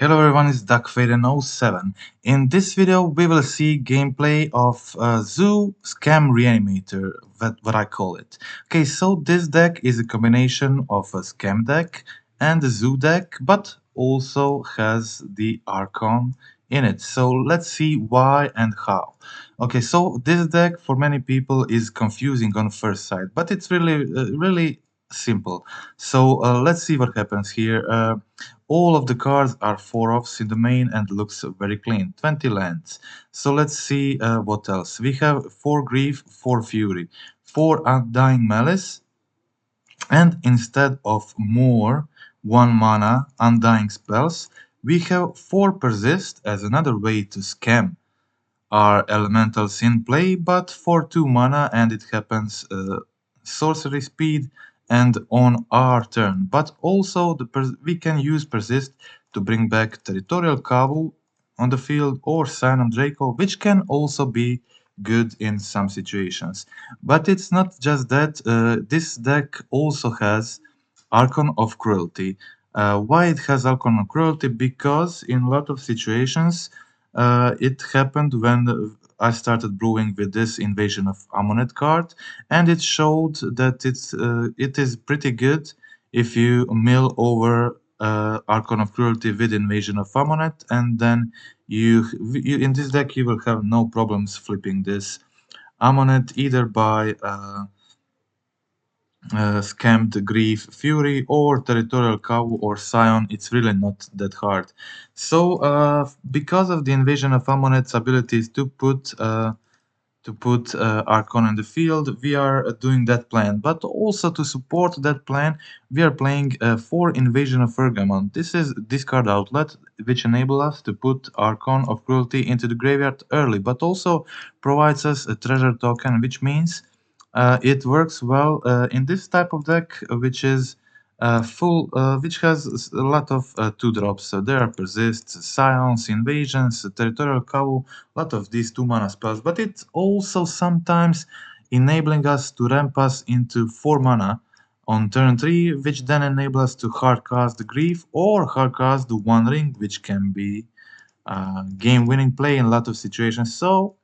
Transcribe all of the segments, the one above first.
Hello everyone, it's DuckFaden07. In this video, we will see gameplay of zooscam Reanimator, what I call it. Okay, so this deck is a combination of a scam deck and a zoo deck, but also has the archon in it. So let's see why and how. Okay, so this deck for many people is confusing on first sight, but it's really simple. So let's see what happens here. All of the cards are 4-offs in the main and looks very clean. 20 lands. So let's see what else. We have 4 Grief, 4 Fury, 4 Undying Malice, and instead of more 1 mana Undying spells, we have 4 Persist as another way to scam our elementals in play, but for 2 mana, and it happens sorcery speed and on our turn. But also we can use Persist to bring back Territorial Kavu on the field or Sign of Draco, which can also be good in some situations. But it's not just that, this deck also has Archon of Cruelty. Why it has Archon of Cruelty? Because in a lot of situations it happened when I started brewing with this Invasion of Amonkhet card, and it showed that it is pretty good if you mill over Archon of Cruelty with Invasion of Amonkhet, and then you in this deck you will have no problems flipping this Amonkhet either by Scammed Grief Fury or Territorial Cow or Scion. It's really not that hard. So because of the Invasion of Amonkhet's abilities to put Archon in the field, we are doing that plan. But also to support that plan, we are playing for Invasion of Pergamon. This is discard outlet, which enable us to put Archon of Cruelty into the graveyard early, but also provides us a treasure token, which means it works well in this type of deck, which is which has a lot of 2-drops. So there are Persists, Scions, Invasions, Territorial Cow, a lot of these 2 mana spells, but it's also sometimes enabling us to ramp us into 4 mana on turn 3, which then enable us to hardcast the Grief or hardcast the One Ring, which can be game-winning play in a lot of situations. So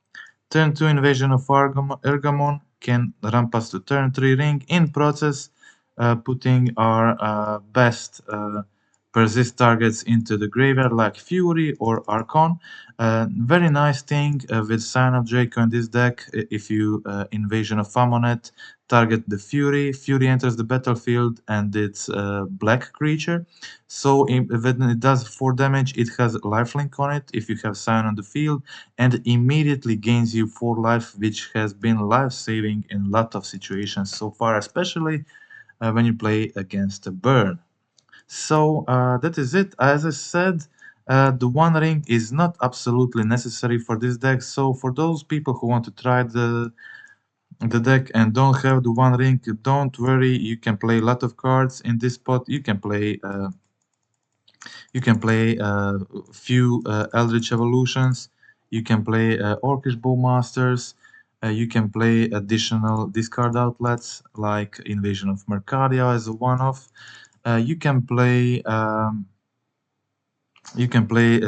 turn 2 Invasion of Ergamon can ramp us to turn 3 Ring, in process putting our best persist targets into the graveyard like Fury or Archon. Very nice thing with Sign of Draco in this deck, if you Invasion of Amonkhet, target the Fury, Fury enters the battlefield and it's a black creature. So when it does 4 damage, it has lifelink on it if you have Sign on the field, and immediately gains you 4 life, which has been life-saving in a lot of situations so far, especially when you play against a burn. So that is it. As I said, the One Ring is not absolutely necessary for this deck. So for those people who want to try the deck and don't have the One Ring, don't worry. You can play a lot of cards in this spot. You can play few Eldritch Evolutions. You can play Orcish Bowmasters. You can play additional discard outlets like Invasion of Mercadia as a one-off. You can play a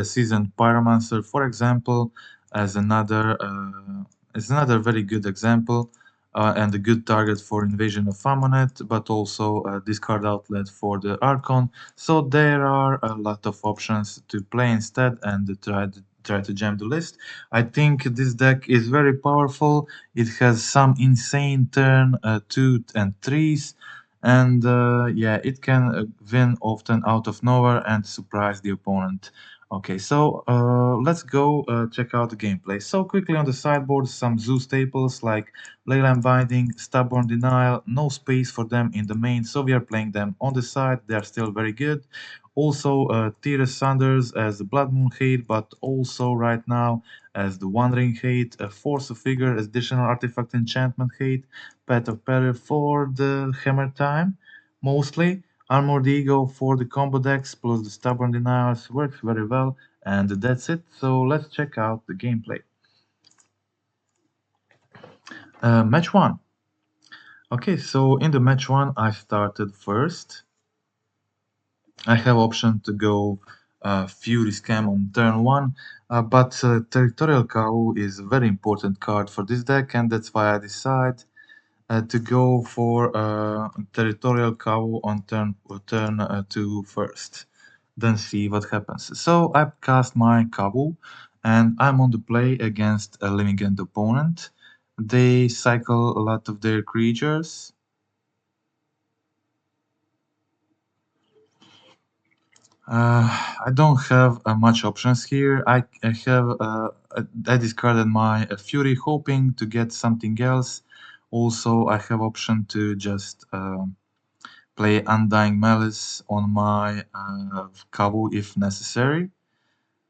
Seasoned Pyromancer, for example, as another very good example and a good target for Invasion of Amonkhet, but also a discard outlet for the Archon. So there are a lot of options to play instead and try to jam the list. I think this deck is very powerful. It has some insane turn 2 and 3s, and yeah, it can win often out of nowhere and surprise the opponent. Okay, so let's go check out the gameplay. So quickly on the sideboard, some zoo staples like Leyline Binding, Stubborn Denial, no space for them in the main, so we are playing them on the side. They are still very good. Also Tyrus Sanders as the Blood Moon Hate, but also right now as the Wandering Hate, a Force of Figure, additional Artifact Enchantment Hate, Path of Peril for the Hammer Time, mostly. Armored Ego for the combo decks plus the Stubborn Denials works very well, and that's it. So let's check out the gameplay. Match 1. Okay, so in the match 1 I started first. I have option to go Fury Scam on turn 1, but Territorial Cow is a very important card for this deck, and that's why I decide to go for Territorial Cow on turn 2 first, then see what happens. So I cast my Cow, and I'm on the play against a Living End opponent. They cycle a lot of their creatures. I don't have much options here. I discarded my Fury, hoping to get something else. Also, I have option to just play Undying Malice on my Kabu if necessary.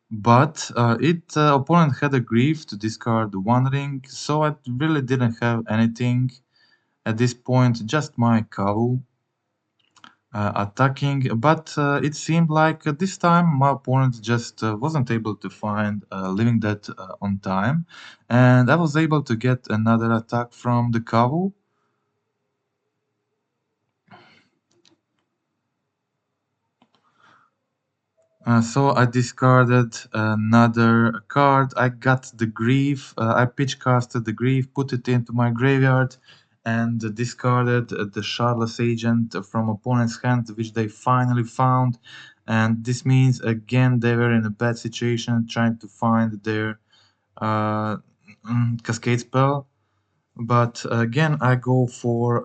But opponent had a Grief to discard one ring, so I really didn't have anything at this point. Just my Kabu. Attacking, but it seemed like this time my opponent just wasn't able to find Living Dead on time, and I was able to get another attack from the Kavu. So I discarded another card. I got the Grief. I pitch casted the Grief, put it into my graveyard, and discarded the Shardless Agent from opponent's hand, which they finally found. And this means again they were in a bad situation, trying to find their uh, Cascade spell. But again, I go for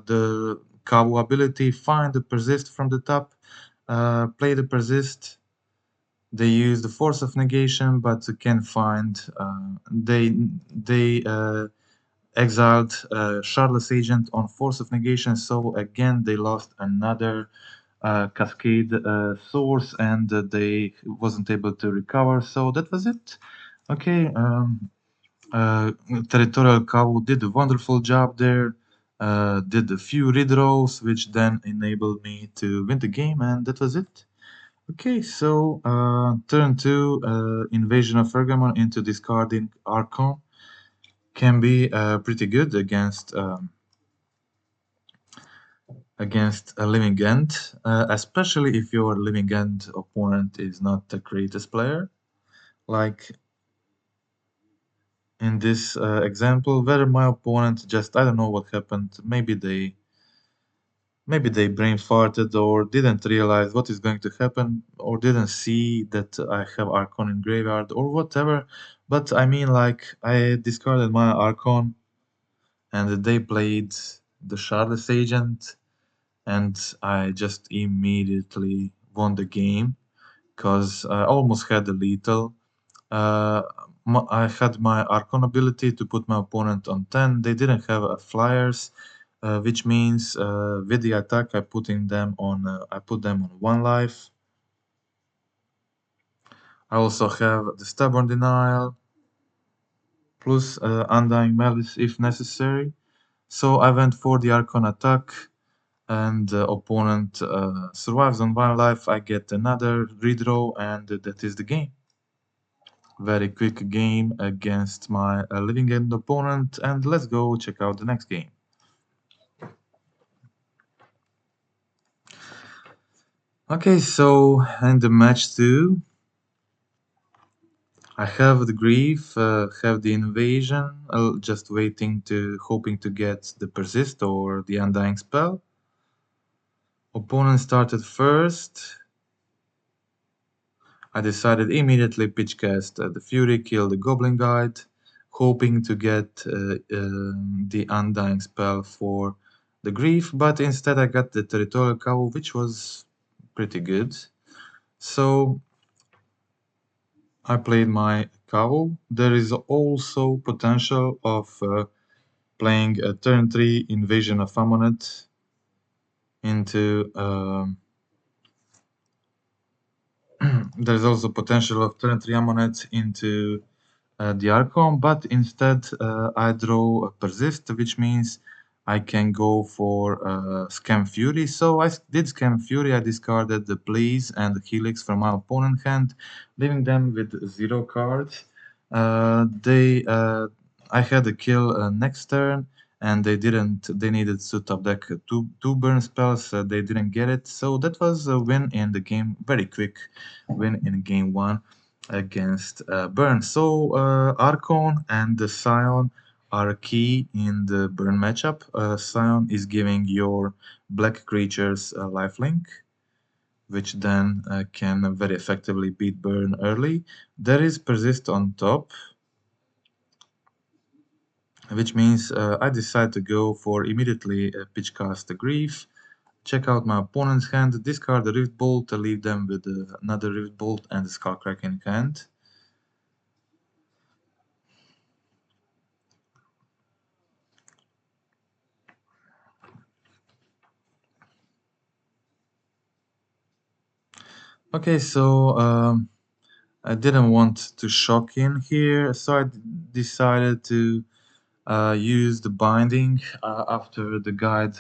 the Kabu ability, find the Persist from the top, play the Persist. They use the Force of Negation, but can find they exiled Shardless Agent on Force of Negation, so again they lost another Cascade source, and they wasn't able to recover. So that was it. Okay, Territorial Cow did a wonderful job there. Did a few redraws, which then enabled me to win the game, and that was it. Okay, so turn 2, Invasion of Pergamon into discarding Archon can be pretty good against a Living End, especially if your Living End opponent is not the greatest player. Like in this example, where my opponent just, I don't know what happened, maybe they brain farted or didn't realize what is going to happen or didn't see that I have Archon in graveyard or whatever. But I mean, like, I discarded my Archon and they played the Shardless Agent, and I just immediately won the game because I almost had the lethal. Uh, I had my Archon ability to put my opponent on 10. They didn't have flyers, which means with the attack I put them on 1 life. I also have the Stubborn Denial plus Undying Malice if necessary. So I went for the Archon attack, and the opponent survives on 1 life. I get another redraw, and that is the game. Very quick game against my Living End opponent, and let's go check out the next game. Okay, so in the match 2, I have the Grief, have the Invasion, just hoping to get the Persist or the Undying spell. Opponent started first. I decided immediately pitch cast the Fury, kill the Goblin Guide, hoping to get the Undying spell for the Grief, but instead I got the Territorial Cow, which was pretty good. So I played my Cow. There is also potential of playing a turn 3 Invasion of Amonkhet into there's also potential of turn 3 Amonkhet into the Archon, but instead I draw a Persist, which means I can go for Scam Fury. So I did Scam Fury, I discarded the Blaze and the Helix from my opponent hand, leaving them with 0 cards. I had a kill next turn, and they needed to top deck two burn spells. They didn't get it, so that was a win in the game, very quick win in game 1 against burn. So Archon and the Scion are key in the burn matchup. Scion is giving your black creatures a lifelink, which then can very effectively beat burn early. There is persist on top, which means I decide to go for immediately pitchcast the Grief, check out my opponent's hand, discard the Rift Bolt, leave them with another Rift Bolt and the Skullcrack in hand. Okay, so I didn't want to shock in here, so I decided to use the binding after the guide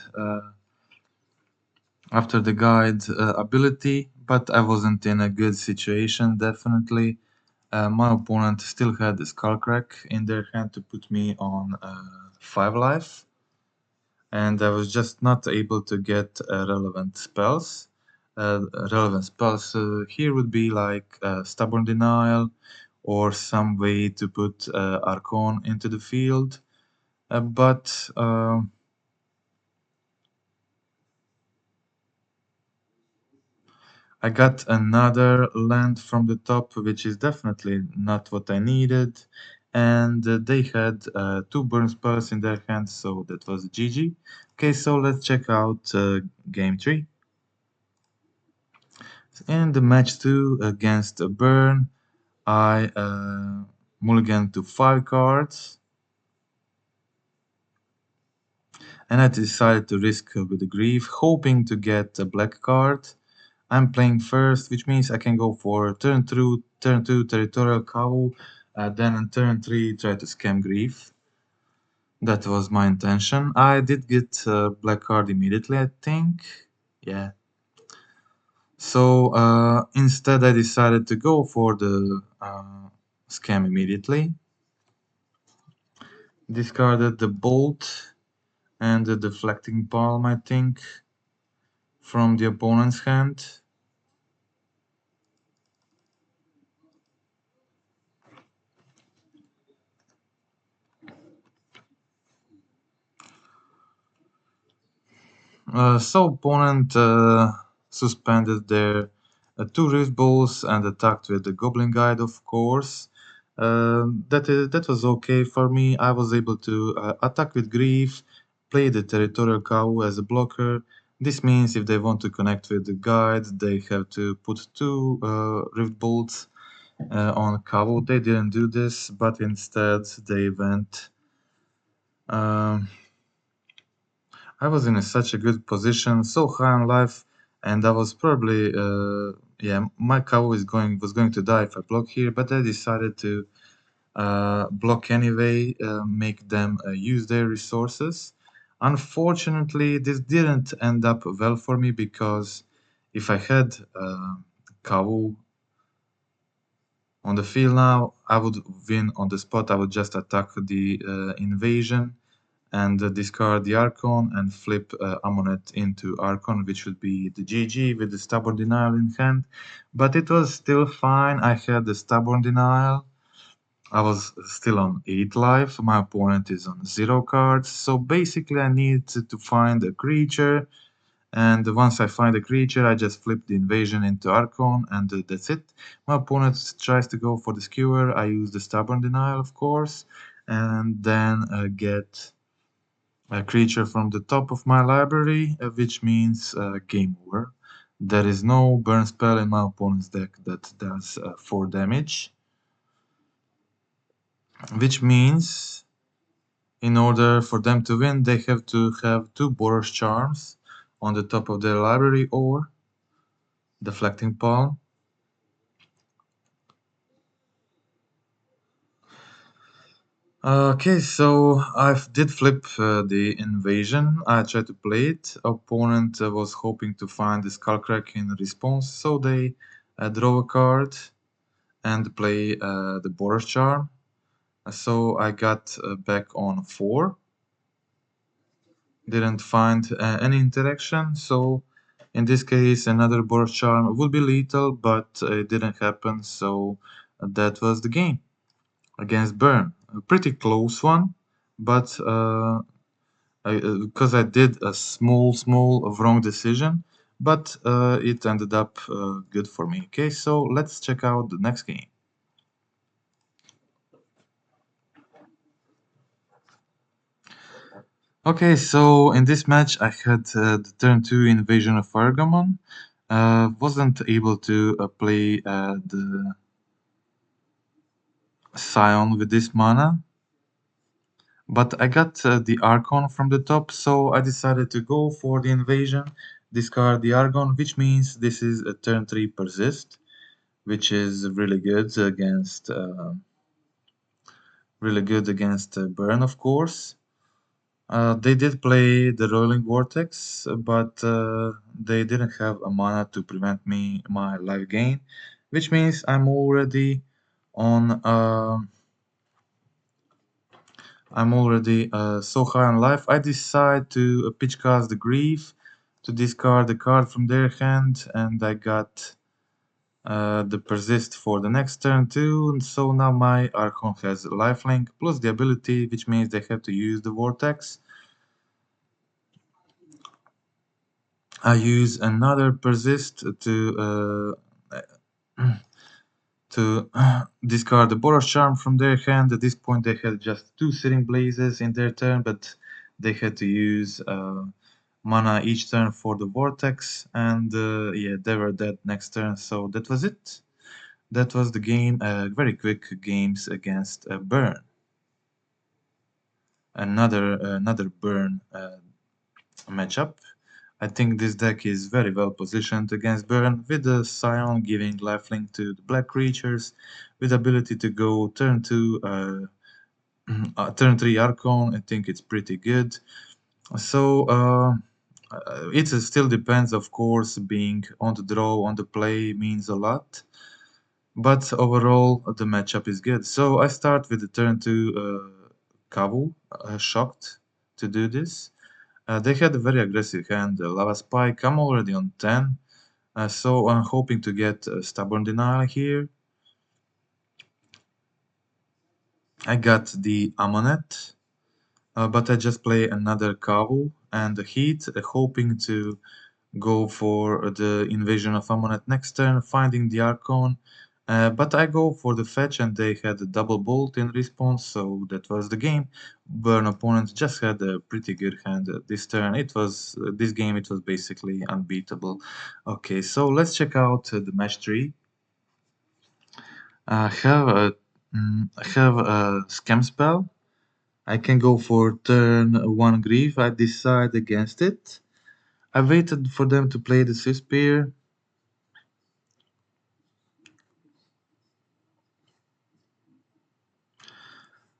ability, but I wasn't in a good situation, definitely. My opponent still had the Skullcrack in their hand to put me on 5 life, and I was just not able to get relevant spells. Here would be like Stubborn Denial, or some way to put Archon into the field, but I got another land from the top, which is definitely not what I needed, and they had 2 burn spells in their hands, so that was GG. Okay, so let's check out game 3. In the match 2 against burn, I mulligan to 5 cards, and I decided to risk with the Grief, hoping to get a black card. I'm playing first, which means I can go for turn 2 Territorial Cow, then on turn 3 try to scam Grief. That was my intention. I did get a black card immediately, I think. Yeah. So instead I decided to go for the scam immediately. Discarded the Bolt and the Deflecting Palm, I think, from the opponent's hand. So opponent suspended their 2 Rift Balls and attacked with the Goblin Guide, of course. That was okay for me. I was able to attack with Grief, play the Territorial Cow as a blocker. This means if they want to connect with the guide, they have to put 2 Rift Bolts on Cow. They didn't do this, but instead they went... I was in such a good position, so high on life, and I was probably, yeah, my cow was going to die if I block here, but I decided to block anyway, make them use their resources. Unfortunately, this didn't end up well for me, because if I had cow on the field now, I would win on the spot. I would just attack the invasion and discard the Archon and flip Amonkhet into Archon, which would be the GG with the Stubborn Denial in hand. But it was still fine. I had the Stubborn Denial. I was still on 8 life. My opponent is on 0 cards. So basically I need to find a creature. And once I find a creature, I just flip the invasion into Archon, and that's it. My opponent tries to go for the Skewer. I use the Stubborn Denial, of course, and then get a creature from the top of my library, which means game over. There is no burn spell in my opponent's deck that does 4 damage, which means in order for them to win, they have to have 2 Boros Charms on the top of their library or Deflecting Palm. Okay, so I did flip the invasion. I tried to play it. Opponent was hoping to find the Skullcrack in response, so they draw a card and play the Boros Charm. So I got back on 4. Didn't find any interaction, so in this case another board charm would be lethal, but it didn't happen, so that was the game against Burn. A pretty close one, but because I did a small wrong decision, but it ended up good for me. Okay, so let's check out the next game. Okay, so in this match I had the turn 2 Invasion of Argamon. Wasn't able to play the Scion with this mana, but I got the Archon from the top, so I decided to go for the Invasion, discard the Archon, which means this is a turn 3 Persist, which is really good against Burn, of course. They did play the Rolling Vortex, but they didn't have a mana to prevent me my life gain, which means on. I'm already so high on life. I decide to pitch cast the Grief to discard the card from their hand, and I got the Persist for the next turn too. And so now my Archon has lifelink plus the ability, which means they have to use the Vortex. I use another Persist to discard the Boros Charm from their hand. At this point they had just 2 Searing Blazes in their turn, but they had to use mana each turn for the Vortex, and yeah, they were dead next turn, so that was it. That was the game, very quick games against Burn. Another Burn matchup. I think this deck is very well positioned against Burn, with the Scion giving lifelink to the black creatures, with ability to go turn 2, turn 3 Archon. I think it's pretty good. So it still depends, of course. Being on the draw, on the play means a lot. But overall, the matchup is good. So I start with the turn 2 Kavu, shocked to do this. They had a very aggressive hand, Lava Spike. I'm already on 10, so I'm hoping to get Stubborn Denial here. I got the Amonkhet, but I just play another Kavu and the Heat, hoping to go for the Invasion of Amonkhet next turn, finding the Archon. But I go for the fetch, and they had a double bolt in response, so that was the game. Burn opponent just had a pretty good hand this turn. It was this game. It was basically unbeatable. Okay, so let's check out the match tree. I have a scam spell. I can go for turn 1 Grief. I decide against it. I waited for them to play the Spear.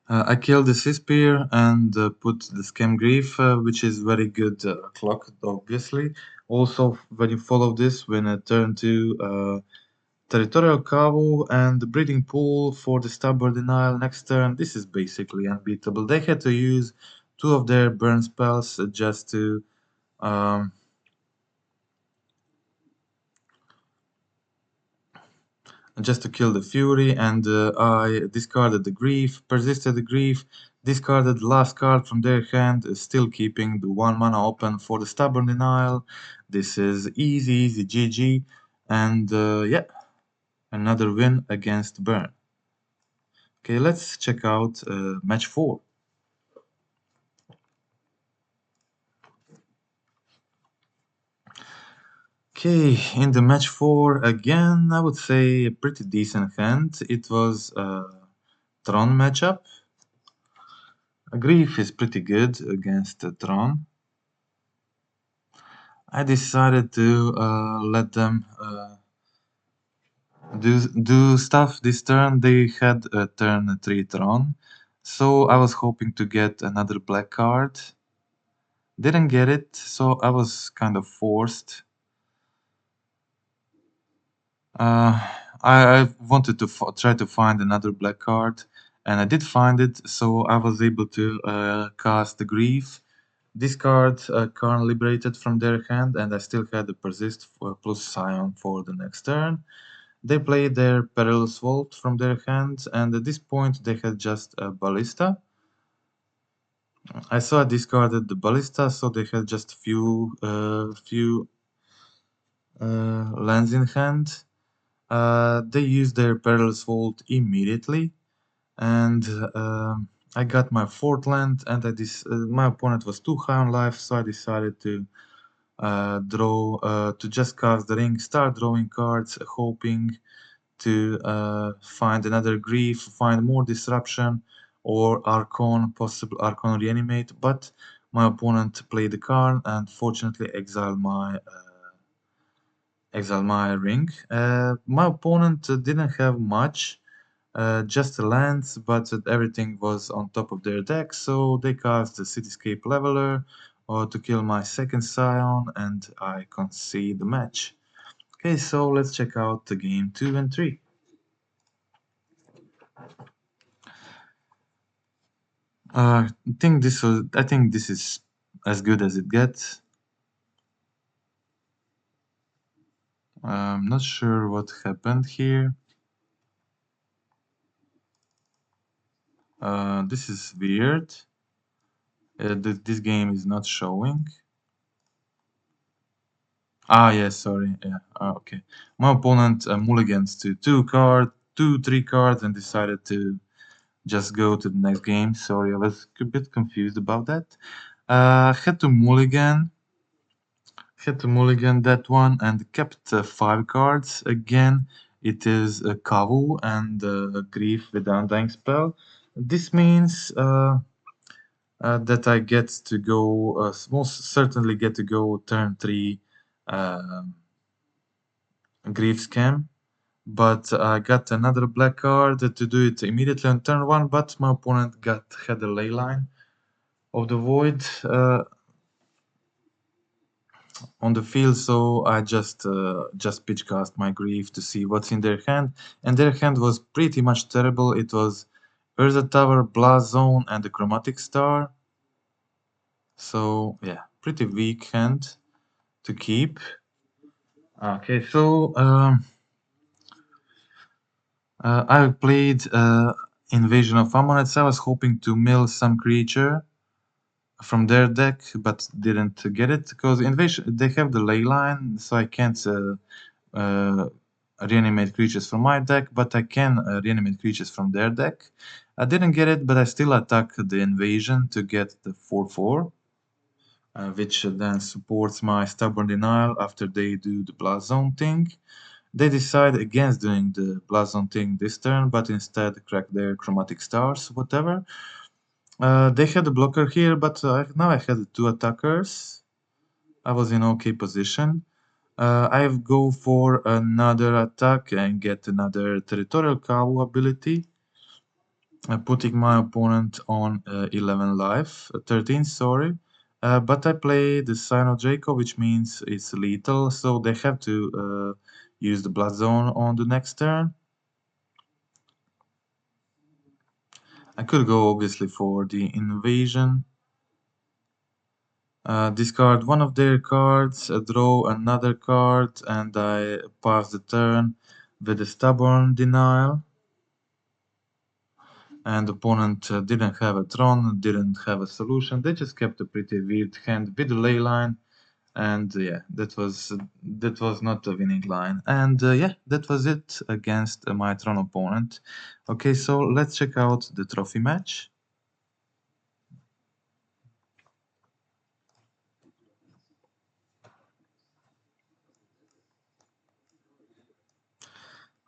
I killed the Spear and put the Scam Grief, which is very good clock, obviously. Also, when you follow this, when I turn to Territorial Kavu and the Breeding Pool for the Stubborn Denial next turn, this is basically unbeatable. They had to use 2 of their burn spells just to um, kill the Fury, and I discarded the Grief, persisted the Grief, discarded the last card from their hand, still keeping the 1 mana open for the Stubborn Denial. This is easy GG, and yeah, another win against Burn. Okay, let's check out match 4. Okay, in the match 4 again, I would say a pretty decent hand. It was a Tron matchup. Grief is pretty good against Tron. I decided to let them do stuff this turn. They had a turn 3 Tron, so I was hoping to get another black card. Didn't get it, so I was kind of forced. I wanted to try to find another black card, and I did find it, so I was able to cast the Grief discard a card liberated from their hand, and I still had the persist plus Scion for the next turn. They played their Perilous Vault from their hand, and at this point they had just a Ballista. I saw I discarded the Ballista, so they had just few lands in hand. They used their Perilous Vault immediately, and I got my 4th land, and my opponent was too high on life, so I decided to to just cast the ring, start drawing cards, hoping to find another grief, find more disruption, or possible Archon reanimate, but my opponent played the card and fortunately exiled my ring. My opponent didn't have much, just lands, but everything was on top of their deck, so they cast the Cityscape Leveler to kill my 2nd Scion, and I concede the match. Okay, so let's check out the game 2 and 3. I think this is as good as it gets. I'm not sure what happened here. This is weird. This game is not showing. Yes, sorry. Yeah, okay. My opponent mulligans to 3 cards, and decided to just go to the next game. Sorry, I was a bit confused about that. Had to mulligan that one and kept 5 cards. Again, it is a Kavu and a Grief with the Undying Spell. This means that I get to go, most certainly get to go turn 3 Grief Scam. But I got another black card to do it immediately on turn 1, but my opponent had a Leyline of the Void on the field, so I just pitch cast my Grief to see what's in their hand, and their hand was pretty much terrible. It was Urza Tower, Blast Zone, and the Chromatic Star. So yeah, pretty weak hand to keep. Okay, so I played Invasion of Ammonkhets. I was hoping to mill some creature from their deck, but didn't get it because Invasion, they have the Leyline, so I can't reanimate creatures from my deck, but I can reanimate creatures from their deck. I didn't get it, but I still attack the Invasion to get the 4/4, which then supports my Stubborn Denial after they do the Blast Zone thing. They decide against doing the Blast Zone thing this turn, but instead crack their Chromatic Stars, whatever. They had a blocker here, but now I had 2 attackers. I was in okay position. I go for another attack and get another Territorial Cow ability, putting my opponent on 11 life, 13, sorry. But I play the Sign of Draco, which means it's lethal, so they have to use the Blood Zone on the next turn. I could go obviously for the Invasion. Discard one of their cards, draw another card, and I pass the turn with a Stubborn Denial. And opponent didn't have a Tron, didn't have a solution. They just kept a pretty weird hand with a Leyline, and yeah, that was not a winning line. And yeah, that was it against my Tron opponent. Okay, so let's check out the trophy match.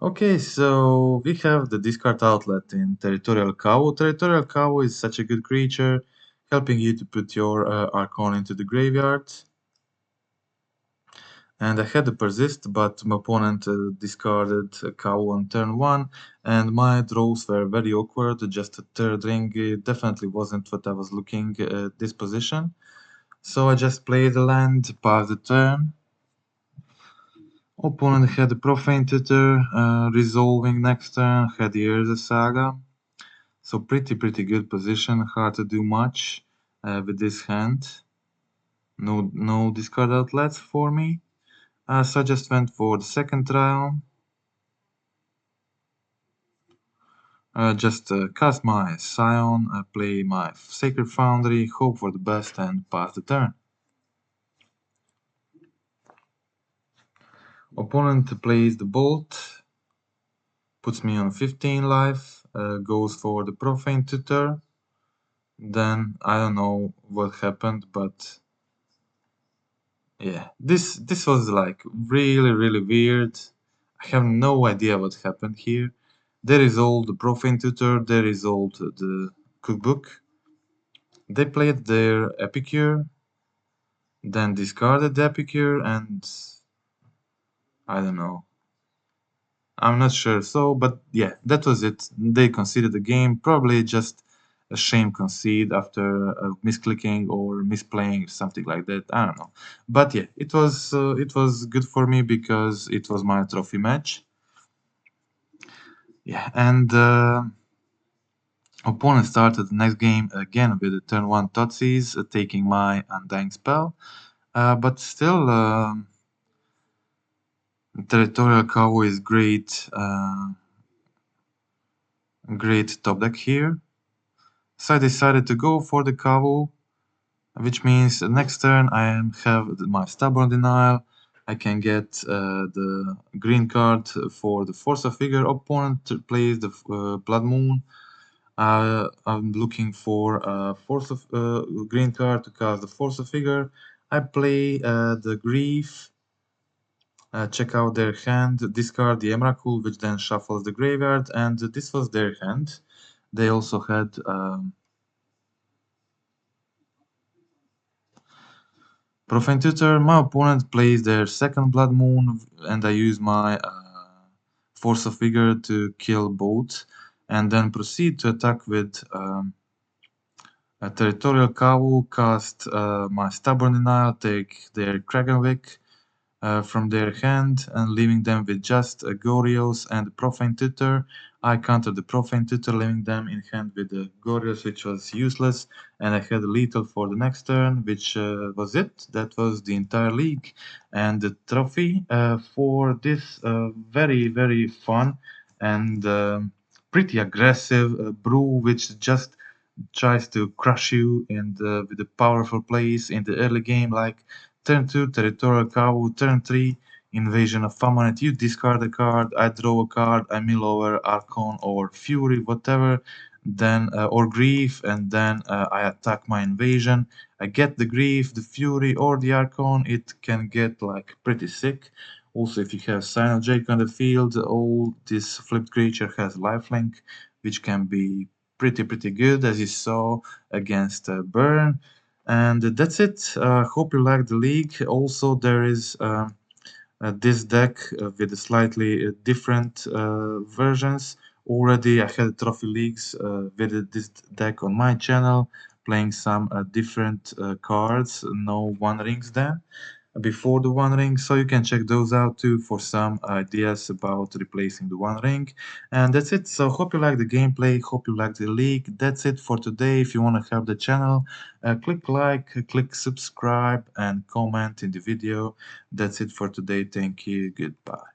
Okay, so we have the discard outlet in Territorial Cow. Territorial Cow is such a good creature, helping you to put your Archon into the graveyard. And I had the persist, but my opponent discarded a cow on turn 1, and my draws were very awkward. Just a 3rd ring definitely wasn't what I was looking at this position. So I just played the land, passed the turn. Opponent had the Profane Tutor, resolving next turn, had the Urza Saga. So pretty good position, hard to do much with this hand. No discard outlets for me. So I just went for the second trial. Just cast my Scion, play my Sacred Foundry, hope for the best, and pass the turn. Opponent plays the Bolt, puts me on 15 life, goes for the Profane Tutor. Then I don't know what happened, but yeah, this was like really weird. I have no idea what happened here. There is all the Profane Tutor, there is all the cookbook. They played their Epicure, then discarded the Epicure, and I don't know. I'm not sure. So, but yeah, that was it. They conceded the game. Probably just a shame concede after misclicking or misplaying something like that. I don't know. But yeah, it was good for me because it was my trophy match. Yeah, and opponent started the next game again with a turn 1 Totsis, taking my Undying spell. But still, Territorial Cow is great. Great top deck here. So I decided to go for the Kavu, which means next turn I have my Stubborn Denial. I can get the green card for the Force of Figure. Opponent plays the Blood Moon. I'm looking for a green card to cast the Force of Figure. I play the Grief. Check out their hand, discard the Emrakul, which then shuffles the graveyard, and this was their hand. They also had Profane Tutor. My opponent plays their second Blood Moon, and I use my Force of Vigor to kill both, and then proceed to attack with a Territorial Kavu, cast my Stubborn Denial, take their Kragenwick from their hand, and leaving them with just a Gorios and a Profane Tutor. I countered the Profane Tutor, leaving them in hand with the Gorios, which was useless, and I had a lethal for the next turn, which was it. That was the entire league. And the trophy for this very fun and pretty aggressive Brew, which just tries to crush you with the powerful plays in the early game, like turn 2 Territorial Cow, turn 3 Invasion of Amonkhet. You discard a card, I draw a card, I mill over Archon or Fury, whatever, then or Grief, and then I attack my invasion. I get the Grief, the Fury, or the Archon. It can get like pretty sick. Also, if you have Sign of Jake on the field, all this flipped creature has lifelink, which can be pretty good, as you saw against Burn. And that's it. Hope you like the league. Also, there is this deck with slightly different versions. Already, I had trophy leagues with this deck on my channel, playing some different cards. No One Rings then before the One Ring, so you can check those out too for some ideas about replacing the One Ring. And that's it. So hope you like the gameplay, hope you like the league. That's it for today. If you want to help the channel, click like, click subscribe, and comment in the video. That's it for today. Thank you. Goodbye.